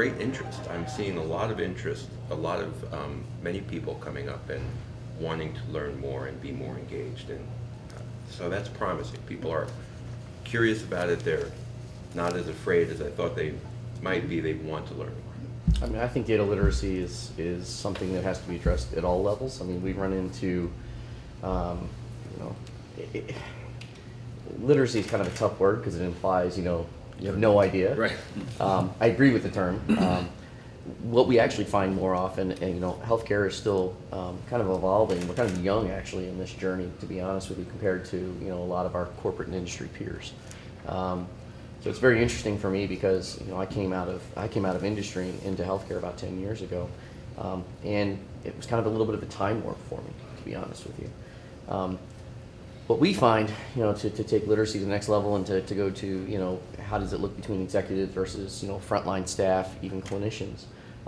great interest. I'm seeing a lot of interest, many people coming up and wanting to learn more and be more engaged. And so that's promising. People are curious about it. They're not as afraid as I thought they might be. They want to learn more. I mean, I think data literacy is something that has to be addressed at all levels. I mean, we run into, literacy is kind of a tough word because it implies, you have no idea. Right. I agree with the term. What we actually find more often, and healthcare is still kind of evolving. We're kind of young actually in this journey, to be honest with you, compared to a lot of our corporate and industry peers. So it's very interesting for me because I came out of industry into healthcare about 10 years ago, and it was kind of a little bit of a time warp for me, to be honest with you. What we find, to take literacy to the next level and to go to, how does it look between executives versus, frontline staff, even clinicians.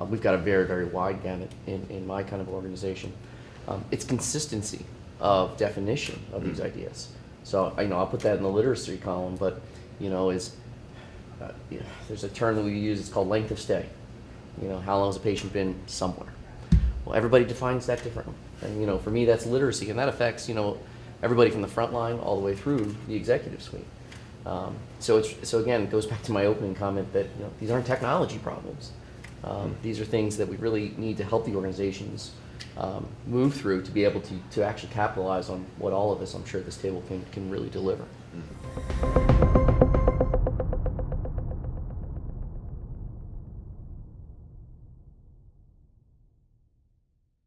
We've got a very, very wide gamut in my kind of organization. It's consistency of definition of these ideas. So, I'll put that in the literacy column, but, there's a term that we use, it's called length of stay. How long has a patient been somewhere? Well, everybody defines that differently. And, for me, that's literacy, and that affects, everybody from the front line all the way through the executive suite. So again, it goes back to my opening comment that these aren't technology problems. These are things that we really need to help the organizations move through to be able to actually capitalize on what all of us, I'm sure, at this table can really deliver.